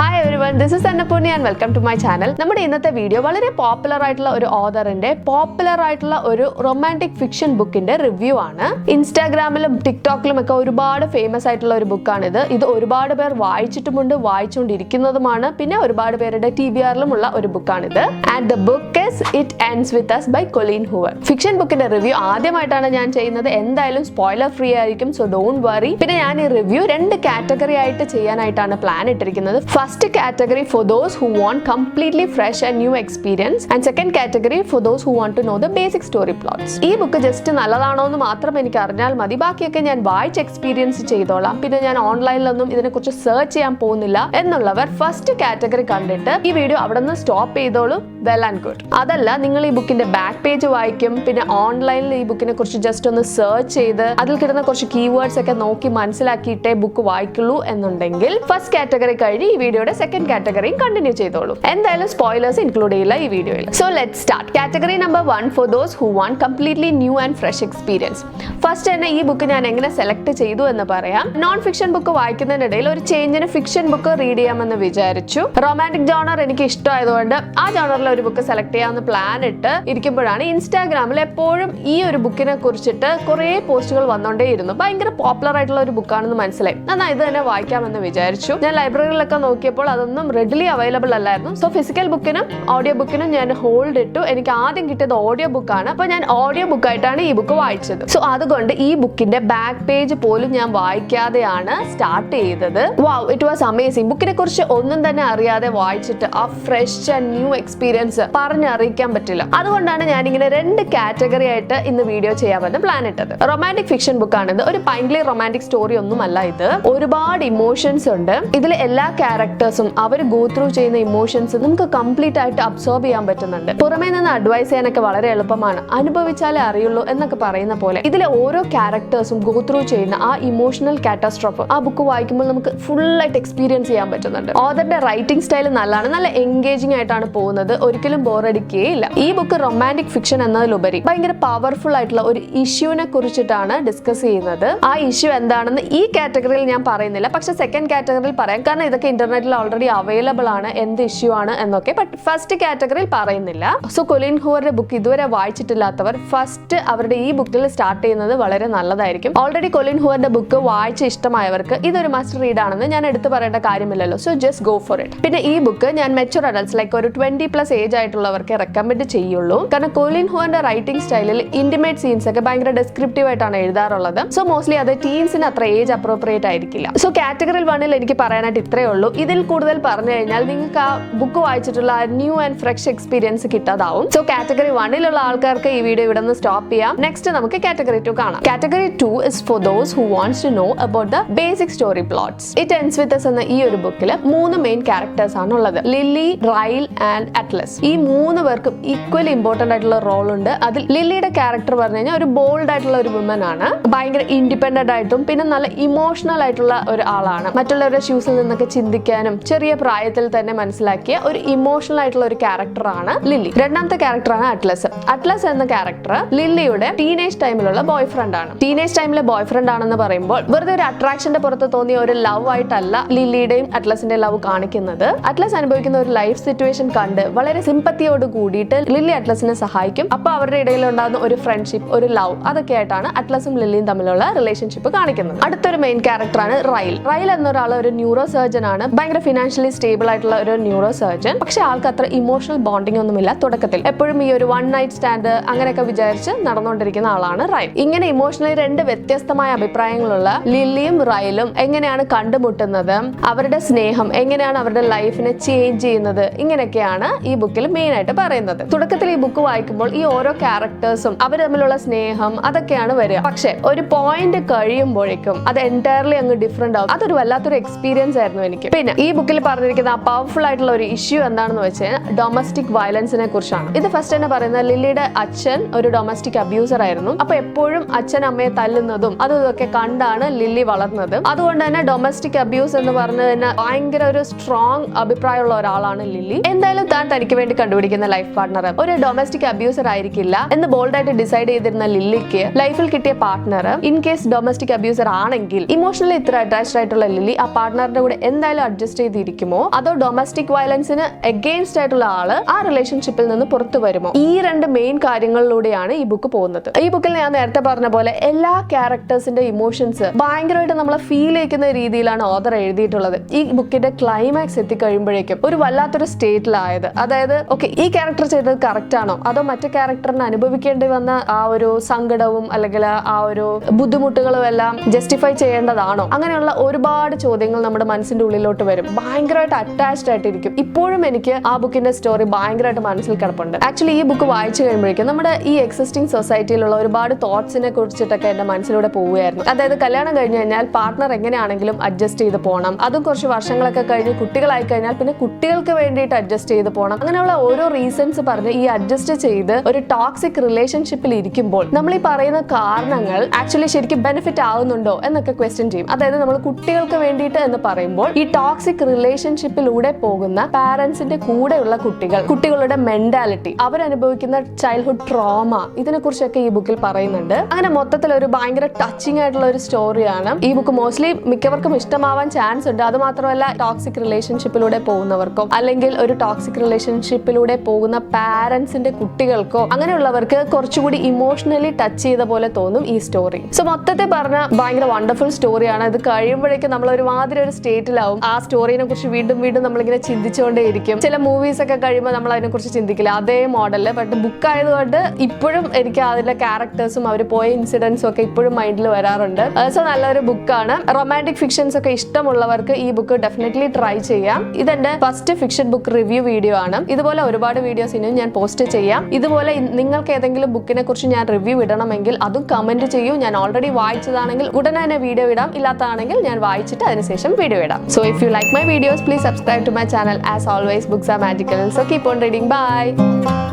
Hi everyone, this is Annapurni and welcome to my channel. നമ്മുടെ ഇന്നത്തെ video വളരെ popular ആയിട്ടുള്ള ഒരു ഓഥറിന്റെ പോപ്പുലർ ആയിട്ടുള്ള ഒരു റൊമാൻറ്റിക് ഫിക്ഷൻ ബുക്കിന്റെ റിവ്യൂ ആണ്. ഇൻസ്റ്റാഗ്രാമിലും ടിക്ടോക്കിലും ഒക്കെ ഒരുപാട് ഫേമസ് ആയിട്ടുള്ള ഒരു ബുക്കാണിത്. ഇത് ഒരുപാട് പേർ വായിച്ചിട്ടുമുണ്ട്, വായിച്ചുകൊണ്ടിരിക്കുന്നതുമാണ്. പിന്നെ ഒരുപാട് പേരുടെ TBRലും ഉള്ള ഒരു ബുക്കാണിത്. And the book is It Ends With Us by Colleen Hoover. Fiction ബുക്കിന്റെ റിവ്യൂ ആദ്യമായിട്ടാണ് ഞാൻ ചെയ്യുന്നത്. എന്തായാലും സ്പോയിലർ ഫ്രീ ആയിരിക്കും, സോ ഡോണ്ട് വറി. പിന്നെ ഞാൻ ഈ റിവ്യൂ രണ്ട് കാറ്റഗറി ആയിട്ട് ചെയ്യാനായിട്ടാണ് പ്ലാൻ ഇട്ടിരിക്കുന്നത്. First category for those who want completely fresh and new experience, and second category for those who want to know the basic story plots. ഈ book just നല്ലതാണോ എന്ന് മാത്രം എനിക്ക് അറിഞ്ഞാൽ മതി, ബാക്കിയൊക്കെ ഞാൻ വായിച്ച് എക്സ്പീരിയൻസ് ചെയ്തോളാം. പിന്നെ ഞാൻ ഓൺലൈനിലൊന്നും ഇതിനെക്കുറിച്ച് സെർച്ച് ചെയ്യാൻ പോകുന്നില്ല എന്നുള്ളവർ ഫസ്റ്റ് കാറ്റഗറി കണ്ടിട്ട് ഈ വീഡിയോ അവിടെ നിന്ന് സ്റ്റോപ്പ് ചെയ്തോളൂ. Well and good. അതല്ല, നിങ്ങൾ ഈ ബുക്കിന്റെ ബാക്ക് പേജ് വായിക്കും, പിന്നെ ഓൺലൈനിൽ ഈ ബുക്കിനെ കുറിച്ച് ജസ്റ്റ് ഒന്ന് സെർച്ച് ചെയ്ത് അതിൽ കിട്ടുന്ന കുറച്ച് കീവേഡ്സ് ഒക്കെ നോക്കി മനസ്സിലാക്കിയിട്ടേ ബുക്ക് വായിക്കുള്ളൂ എന്നുണ്ടെങ്കിൽ ഫസ്റ്റ് കാറ്റഗറി കഴിഞ്ഞ് ഈ വീഡിയോയുടെ സെക്കൻഡ് കാറ്റഗറിയും കണ്ടിന്യൂ ചെയ്തോളൂ. എന്തായാലും സ്പോയിലേഴ്സ് ഇൻക്ലൂഡ് ചെയ്യില്ല ഈ വീഡിയോയിൽ. So let's start. Category number 1 for those who want completely new and fresh experience. First തന്നെ ഈ ബുക്ക് ഞാൻ എങ്ങനെ സെലക്ട് ചെയ്തു എന്ന് പറയാം. നോൺ ഫിക്ഷൻ ബുക്ക് വായിക്കുന്നതിനിടയിൽ ഒരു ചേഞ്ചിന് ഫിക്ഷൻ ബുക്ക് റീഡ് ചെയ്യാമെന്ന് വിചാരിച്ചു. റൊമാൻറ്റിക് ജോണർ എനിക്ക് ഇഷ്ടമായതുകൊണ്ട് ആ ജോണറിൽ ഒരു ബുക്ക് സെലക്ട് ചെയ്യാമെന്ന് പ്ലാൻ ഇട്ട് ഇരിക്കുമ്പോഴാണ് ഇൻസ്റ്റാഗ്രാമിൽ എപ്പോഴും ഈ ഒരു ബുക്കിനെ കുറിച്ചിട്ട് കുറേ പോസ്റ്റുകൾ വന്നുകൊണ്ടേയിരുന്നു. ഭയങ്കര പോപ്പുലർ ആയിട്ടുള്ള ഒരു ബുക്കാണെന്ന് മനസ്സിലായി. എന്നാൽ ഇത് തന്നെ വായിക്കാമെന്ന് വിചാരിച്ചു. ഞാൻ ലൈബ്രറിയിലൊക്കെ നോക്കിയപ്പോൾ അതൊന്നും റെഡിലി അവൈലബിൾ അല്ലായിരുന്നു. സോ ഫിസിക്കൽ ബുക്കിനും ഓഡിയോ ബുക്കിനും ഞാൻ ഹോൾഡ് ഇട്ടു. എനിക്ക് ആദ്യം കിട്ടിയത് ഓഡിയോ ബുക്കാണ്. അപ്പോൾ ഞാൻ ഓഡിയോ ബുക്കായിട്ടാണ് ഈ ബുക്ക് വായിച്ചത്. സോ അതുകൊണ്ട് ഈ ബുക്കിന്റെ ബാക്ക് പേജ് പോലും ഞാൻ വായിക്കാതെയാണ് സ്റ്റാർട്ട് ചെയ്തത്. വാവ്, ഇറ്റ് വാസ് അമേസിംഗ്. ബുക്കിനെ കുറിച്ച് ഒന്നും തന്നെ അറിയാതെ വായിച്ചിട്ട് ആ ഫ്രഷ് ആൻഡ് ന്യൂ എക്സ്പീരിയൻസ് പറഞ്ഞറിയിക്കാൻ പറ്റില്ല. അതുകൊണ്ടാണ് ഞാനിങ്ങനെ രണ്ട് കാറ്റഗറി ആയിട്ട് ഇന്ന് വീഡിയോ ചെയ്യാമെന്ന് പ്ലാൻ ഇട്ടത്. റൊമാൻറ്റിക് ഫിക്ഷൻ ബുക്കാണിത്. ഒരു പൈൻലി റൊമാൻറ്റിക് സ്റ്റോറി ഒന്നുമല്ല ഇത്. ഒരുപാട് ഇമോഷൻസ് ഉണ്ട് ഇതിൽ. എല്ലാ ക്യാരക്ടേഴ്സും അവർ ഗോ ത്രൂ ചെയ്യുന്ന ഇമോഷൻസ് നമുക്ക് കംപ്ലീറ്റ് ആയിട്ട് അബ്സോർബ് ചെയ്യാൻ പറ്റുന്നുണ്ട്. പുറമേ നിന്ന് അഡ്വൈസ് ചെയ്യാനൊക്കെ വളരെ എളുപ്പമാണ്, അനുഭവിച്ചാലേ അറിയുള്ളൂ എന്നൊക്കെ പറയുന്ന പോലെ ഇതിലെ ഓരോ ക്യാരക്ടേഴ്സും ഗോ ത്രൂ ചെയ്യുന്ന ആ ഇമോഷണൽ കാറ്റസ്ട്രോഫ് ആ ബുക്ക് വായിക്കുമ്പോൾ നമുക്ക് ഫുൾ ആയിട്ട് എക്സ്പീരിയൻസ് ചെയ്യാൻ പറ്റുന്നുണ്ട്. ഓഥറിന്റെ റൈറ്റിംഗ് സ്റ്റൈൽ നല്ലതാണ്, നല്ല എൻഗേജിംഗ് ആയിട്ടാണ് പോകുന്നത്. ഒരിക്കലും ബോറടിക്കുകയില്ല. ഈ ബുക്ക് റൊമാൻറ്റിക് ഫിക്ഷൻ എന്നതിലുപരി ഭയങ്കര പവർഫുൾ ആയിട്ടുള്ള ഒരു ഇഷ്യൂനെ കുറിച്ചിട്ടാണ് ഡിസ്കസ് ചെയ്യുന്നത്. ആ ഇഷ്യൂ എന്താണെന്ന് ഈ കാറ്റഗറിയിൽ ഞാൻ പറയുന്നില്ല, പക്ഷെ സെക്കൻഡ് കാറ്റഗറിയിൽ പറയാം. കാരണം ഇതൊക്കെ ഇന്റർനെറ്റിൽ ഓൾറെഡി അവൈലബിൾ ആണ്, എന്ത് ഇഷ്യൂ ആണ് എന്നൊക്കെ. ബട്ട് ഫസ്റ്റ് കാറ്റഗറിയിൽ പറയുന്നില്ല. സോ കൊലിൻ ഹൂവറിന്റെ ബുക്ക് ഇതുവരെ വായിച്ചിട്ടില്ലാത്തവർ ഫസ്റ്റ് അവരുടെ ഈ ബുക്കിൽ സ്റ്റാർട്ട് ചെയ്യുന്നത് വളരെ നല്ലതായിരിക്കും. ഓൾറെഡി കൊലിൻ ഹൂവറിന്റെ ബുക്ക് വായിച്ച് ഇഷ്ടമായവർക്ക് ഇതൊരു മസ്റ്റ് റീഡ് ആണെന്ന് ഞാൻ എടുത്തു പറയേണ്ട കാര്യമില്ലല്ലോ. So just go for it. പിന്നെ ഈ ബുക്ക് ഞാൻ മെച്യൂർ അഡൽട്സ് ലൈക്ക് ഒരു 20+ ഏജ് ആയിട്ടുള്ളവർക്ക് റെക്കമെൻഡ് ചെയ്യുള്ളൂ. കാരണം കൊലിൻ ഹൂവറിന്റെ റൈറ്റിംഗ് സ്റ്റൈലിൽ ഇന്റിമേറ്റ് സീൻസ് ഒക്കെ ഭയങ്കര ഡിസ്ക്രിപ്റ്റീവ് ആയിട്ടാണ് എഴുതാറുള്ളത്. സോ മോസ്റ്റ്ലി അത് ടീൻസിന് അത്ര ഏജ് അപ്രോപ്രിയേറ്റ് ആയിരിക്കില്ല. സോ കാറ്റഗറി 1 എനിക്ക് പറയാനായിട്ട് ഇത്രയേ ഉള്ളൂ. ഇതിൽ കൂടുതൽ പറഞ്ഞു കഴിഞ്ഞാൽ നിങ്ങൾക്ക് ആ ബുക്ക് വായിച്ചിട്ടുള്ള ന്യൂ ആൻഡ് ഫ്രഷ് എക്സ്പീരിയൻസ് കിട്ടാതാവും. സോ കാറ്റഗറി 1 ആൾക്കാർക്ക് ഈ വീഡിയോ ഇവിടെ നിന്ന് സ്റ്റോപ്പ് ചെയ്യാം. നെക്സ്റ്റ് നമുക്ക് കാറ്റഗറി 2 കാണാം. Category 2 is for those who wants to know about the basic story plots. It Ends With Us എന്ന ഈ ഒരു ബുക്കിൽ 3 മെയിൻ ക്യാരക്ടേഴ്സ് ആണ് ഉള്ളത്. Lily, Ryle and Atlas. ഈ 3 പേർക്കും ഈക്വലി ഇമ്പോർട്ടന്റ് ആയിട്ടുള്ള റോൾ ഉണ്ട്. അതിൽ ലില്ലിയുടെ ക്യാരക്ടർ പറഞ്ഞു കഴിഞ്ഞാൽ ഒരു ബോൾഡ് ആയിട്ടുള്ള ഒരു വുമൻ ആണ്. ഭയങ്കര ഇൻഡിപെൻഡന്റ് ആയിട്ടും പിന്നെ നല്ല ഇമോഷണൽ ആയിട്ടുള്ള ഒരു ആളാണ്. മറ്റുള്ളവരുടെ ഷൂസിൽ നിന്നൊക്കെ ചിന്തിക്കാനും ചെറിയ പ്രായത്തിൽ തന്നെ മനസ്സിലാക്കിയ ഒരു ഇമോഷണൽ ആയിട്ടുള്ള ഒരു ക്യാരക്ടറാണ് ലില്ലി. രണ്ടാമത്തെ ക്യാരക്ടറാണ് അറ്റ്ലസ്. അറ്റ്ലസ് എന്ന ക്യാരക്ടർ ലില്ലിയുടെ ടീനേജ് ടൈമിലുള്ള ബോയ് ഫ്രണ്ട് ആണ്. ടീനേജ് ടൈമിലെ ബോയ് ഫ്രണ്ട് ആണെന്ന് പറയുമ്പോൾ വെറുതെ ഒരു അട്രാക്ഷന്റെ പുറത്ത് തോന്നിയ ഒരു ലവ് ആയിട്ടല്ല ലില്ലിയുടെയും അറ്റ്ലസിന്റെ ലവ് കാണിക്കുന്നത്. അറ്റ്ലസ് അനുഭവിക്കുന്ന ഒരു ലൈഫ് സിറ്റുവേഷൻ കണ്ട് വളരെ സിമ്പത്തിയോട് കൂടിയിട്ട് ലില്ലി അറ്റ്ലസിനെ സഹായിക്കും. അപ്പൊ അവരുടെ ഇടയിൽ ഉണ്ടാകുന്ന ഒരു ഫ്രണ്ട്ഷിപ്പ്, ഒരു ലവ്, അതൊക്കെ ആയിട്ടാണ് അറ്റ്ലസും ലില്ലിയും തമ്മിലുള്ള റിലേഷൻഷിപ്പ് കാണിക്കുന്നത്. അടുത്തൊരു മെയിൻ ക്യാരക്ടറാണ് റൈൽ. റൈൽ എന്നൊരാൾ ഒരു ന്യൂറോ സർജൻ ആണ്. ഭയങ്കര ഫിനാൻഷ്യലി സ്റ്റേബിൾ ആയിട്ടുള്ള ഒരു ന്യൂറോ സർജൻ. പക്ഷെ ആൾക്ക് അത്ര ഇമോഷണൽ ബോണ്ടിങ് ഒന്നുമില്ല തുടക്കത്തിൽ. എപ്പോഴും ഈ ഒരു 1 നൈറ്റ് സ്റ്റാൻഡ് അങ്ങനെയൊക്കെ വിചാരിച്ച് നടന്നുകൊണ്ടിരിക്കുന്ന ആളാണ് റൈൽ. ഇങ്ങനെ ഇമോഷണലി 2 വ്യത്യസ്തമായ അഭിപ്രായങ്ങളുള്ള ലില്ലിയും റൈലും എങ്ങനെയാണ് കണ്ടുമുട്ടുന്നത്, അവരുടെ സ്നേഹം എങ്ങനെയാണ് അവരുടെ ലൈഫിനെ ചേഞ്ച് ചെയ്യുന്നത്, ഇങ്ങനെയൊക്കെയാണ് ഈ ബുക്കിൽ മെയിൻ ആയിട്ട് പറയുന്നത്. തുടക്കത്തിൽ ഈ ബുക്ക് വായിക്കുമ്പോൾ ഈ ഓരോ ക്യാരക്ടേഴ്സും അവർ തമ്മിലുള്ള സ്നേഹം അതൊക്കെയാണ് വരിക. പക്ഷെ ഒരു പോയിന്റ് കഴിയുമ്പോഴേക്കും അത് എൻറ്റയർലി അങ്ങ് ഡിഫറെന്റ് ആവും. അതൊരു വല്ലാത്തൊരു എക്സ്പീരിയൻസ് ആയിരുന്നു എനിക്ക്. പിന്നെ ഈ ബുക്കിൽ പറഞ്ഞിരിക്കുന്ന ആ പവർഫുൾ ആയിട്ടുള്ള ഒരു ഇഷ്യൂ എന്താണെന്ന് വെച്ചാൽ ഡൊമസ്റ്റിക് വയലൻസിനെ കുറിച്ചാണ്. ഇത് ഫസ്റ്റ് തന്നെ പറയുന്നത് ലില്ലിയുടെ അച്ഛൻ ഒരു ഡൊമസ്റ്റിക് അബ്യൂസർ ആയിരുന്നു. അപ്പൊ എപ്പോഴും അച്ഛൻ അമ്മയെ തല്ലുന്നതും അതും ഇതൊക്കെ കണ്ടാണ് ലില്ലി വളർന്നത്. അതുകൊണ്ട് തന്നെ ഡൊമസ്റ്റിക് അബ്യൂസ് എന്ന് പറഞ്ഞു തന്നെ ഭയങ്കര ഒരു സ്ട്രോങ് അഭിപ്രായമുള്ള ഒരാളാണ് ലില്ലി. എന്തായാലും താൻ തനിക്ക് തനിക്ക് വേണ്ടി കണ്ടുപിടിക്കുന്ന ലൈഫ് പാർട്ണർ ഒരു ഡൊമസ്റ്റിക് അബ്യൂസർ ആയിരിക്കില്ല എന്ന് ബോൾഡായിട്ട് ഡിസൈഡ് ചെയ്തിരുന്ന ലില്ലിക്ക് ലൈഫിൽ കിട്ടിയ partner in case domestic abuser ആണെങ്കിൽ ഇമോഷണലി ഇത്ര അറ്റാച്ച്ഡ് ആയിട്ടുള്ള ലില്ലി ആ പാർട്ണറിന്റെ കൂടെ എന്തായാലും അഡ്ജസ്റ്റ് ചെയ്തിരിക്കുമോ, അതോ ഡൊമസ്റ്റിക് വയലൻസിന് എഗെയിൻസ്റ്റ് ആയിട്ടുള്ള ആള് ആ റിലേഷൻഷിപ്പിൽ നിന്ന് പുറത്തു വരുമോ? ഈ രണ്ട് മെയിൻ കാര്യങ്ങളിലൂടെയാണ് ഈ ബുക്ക് പോകുന്നത്. ഈ ബുക്കിൽ ഞാൻ നേരത്തെ പറഞ്ഞ പോലെ എല്ലാ ക്യാരക്ടേഴ്സിന്റെ ഇമോഷൻസ് ഭയങ്കരമായിട്ട് നമ്മളെ ഫീൽ ചെയ്യിക്കുന്ന രീതിയിലാണ് ഓഥർ എഴുതിയിട്ടുള്ളത്. ഈ ബുക്കിന്റെ ക്ലൈമാക്സ് എത്തിക്കഴിയുമ്പോഴേക്കും ഒരു വല്ലാത്തൊരു സ്റ്റേറ്റിലായത്, അതായത് ഓക്കെ ഈ ക്യാരക്ടർ ചെയ്തത് കറക്റ്റ് ആണോ, അതോ മറ്റേ ക്യാരക്ടറിന് അനുഭവിക്കേണ്ടി വന്ന ആ ഒരു സങ്കടവും അല്ലെങ്കിൽ ആ ഒരു ബുദ്ധിമുട്ടുകളും എല്ലാം ജസ്റ്റിഫൈ ചെയ്യേണ്ടതാണോ, അങ്ങനെയുള്ള ഒരുപാട് ചോദ്യങ്ങൾ നമ്മുടെ മനസ്സിന്റെ ഉള്ളിലോട്ട് വരും. ഭയങ്കരമായിട്ട് അറ്റാച്ച്ഡ് ആയിട്ടിരിക്കും. ഇപ്പോഴും എനിക്ക് ആ ബുക്കിന്റെ സ്റ്റോറി ഭയങ്കരമായിട്ട് മനസ്സിൽ കിടപ്പുണ്ട്. ആക്ച്വലി ഈ ബുക്ക് വായിച്ചു കഴിയുമ്പോഴേക്കും നമ്മുടെ ഈ എക്സിസ്റ്റിംഗ് സൊസൈറ്റിയിലുള്ള ഒരുപാട് തോട്ട്സിനെ കുറിച്ചിട്ടൊക്കെ എന്റെ മനസ്സിലൂടെ പോവുകയായിരുന്നു. അതായത് കല്യാണം കഴിഞ്ഞു കഴിഞ്ഞാൽ പാർട്ണർ എങ്ങനെയാണെങ്കിലും അഡ്ജസ്റ്റ് ചെയ്ത് പോകണം, അതും കുറച്ച് വർഷങ്ങളൊക്കെ കഴിഞ്ഞ് കുട്ടികളായി കഴിഞ്ഞാൽ പിന്നെ കുട്ടികൾക്ക് വേണ്ടിയിട്ട് അഡ്ജസ്റ്റ് ചെയ്ത് പോകണം, അങ്ങനെയുള്ള ഓരോ റീസൺസ് പറഞ്ഞ് ഈ അഡ്ജസ്റ്റ് ചെയ്ത് ഒരു ടോക്സിക് റിലേഷൻഷിപ്പിൽ ഇരിക്കുമ്പോൾ നമ്മൾ ഈ പറയുന്ന കാരണങ്ങൾ ആക്ച്വലി ശരിക്കും ബെനിഫിറ്റ് ആവുന്നുണ്ടോ എന്നൊക്കെ ക്വസ്റ്റ്യൻ ചെയ്യും. അതായത് നമ്മൾ കുട്ടികൾക്ക് വേണ്ടിയിട്ട് എന്ന് പറയുമ്പോൾ ഈ ടോക്സിക് റിലേഷൻഷിപ്പിലൂടെ പോകുന്ന പാരന്റ്സിന്റെ കൂടെയുള്ള കുട്ടികളുടെ മെന്റാലിറ്റി, അവരനുഭവിക്കുന്ന ചൈൽഡ്ഹുഡ് ട്രോമ, ഇതിനെ കുറിച്ചൊക്കെ ഈ ബുക്കിൽ പറയുന്നുണ്ട്. അങ്ങനെ മൊത്തത്തിൽ ഒരു ഭയങ്കര ടച്ചിങ് ആയിട്ടുള്ള ഒരു സ്റ്റോറിയാണ് ഈ ബുക്ക്. മോസ്റ്റ്ലി മിക്കവർക്കും ഇഷ്ടമാവാൻ ചാൻസ് ഉണ്ട്. അത് മാത്രമല്ല ടോക്സിക് റിലേഷൻഷിപ്പിലൂടെ പോകുന്നവർക്കോ അല്ലെങ്കിൽ ഒരു ടോക്സിക് റിലേഷൻഷിപ്പിലൂടെ പോകുന്ന പാരന്റ്സിന്റെ കുട്ടികൾക്കോ അങ്ങനെയുള്ളവർക്ക് കുറച്ചുകൂടി ഇമോഷണലി ടച്ച് ചെയ്ത പോലെ തോന്നും ഈ സ്റ്റോറി. സോ മൊത്തത്തിൽ പറഞ്ഞ ഭയങ്കര വണ്ടർഫുൾ സ്റ്റോറിയാണ്. ഇത് കഴിയുമ്പോഴേക്കും നമ്മൾ ഒരുമാതിരി ഒരു സ്റ്റേറ്റിലാവും. ആ സ്റ്റോറിനെ കുറിച്ച് വീണ്ടും വീണ്ടും നമ്മളിങ്ങനെ ചിന്തിച്ചുകൊണ്ടേയിരിക്കും. ചില മൂവീസ് ഒക്കെ കഴിയുമ്പോൾ നമ്മൾ അതിനെ കുറിച്ച് ചിന്തിക്കില്ല, അതേ മോഡല്. ബട്ട് ബുക്ക് ആയതുകൊണ്ട് ഇപ്പോഴും എനിക്ക് അതിലെ ക്യാരക്ടേഴ്സും അവർ പോയ ഇൻസിഡൻസും ഒക്കെ ഇപ്പോഴും മൈൻഡിൽ വരാറുണ്ട്. സോ നല്ലൊരു ബുക്കാണ്. റൊമാൻറ്റിക് ഫിക്ഷൻസ് ഒക്കെ ഇഷ്ടമുള്ളവർക്ക് ഈ ബുക്ക് ഡെഫിനറ്റ്ലി ട്രൈ ചെയ്യാം. ഇതെന്റെ first fiction book review video ആണ്. ഇതുപോലെ ഒരുപാട് വീഡിയോസ് ഇനിയും ഞാൻ പോസ്റ്റ് ചെയ്യാം. ഇതുപോലെ നിങ്ങൾക്ക് ഏതെങ്കിലും ബുക്കിനെ കുറിച്ച് ഞാൻ റിവ്യൂ ഇടണമെങ്കിൽ അതും കമന്റ് ചെയ്യൂ. ഞാൻ ഓൾറെഡി വായിച്ചതാണെങ്കിൽ ഉടനെ തന്നെ വീഡിയോ ഇടാം, ഇല്ലാത്തതാണെങ്കിൽ ഞാൻ വായിച്ചിട്ട് അതിനുശേഷം വീഡിയോ ഇടാം. So if you like my videos, please subscribe to my channel. As always, books are magical, so keep on reading. Bye.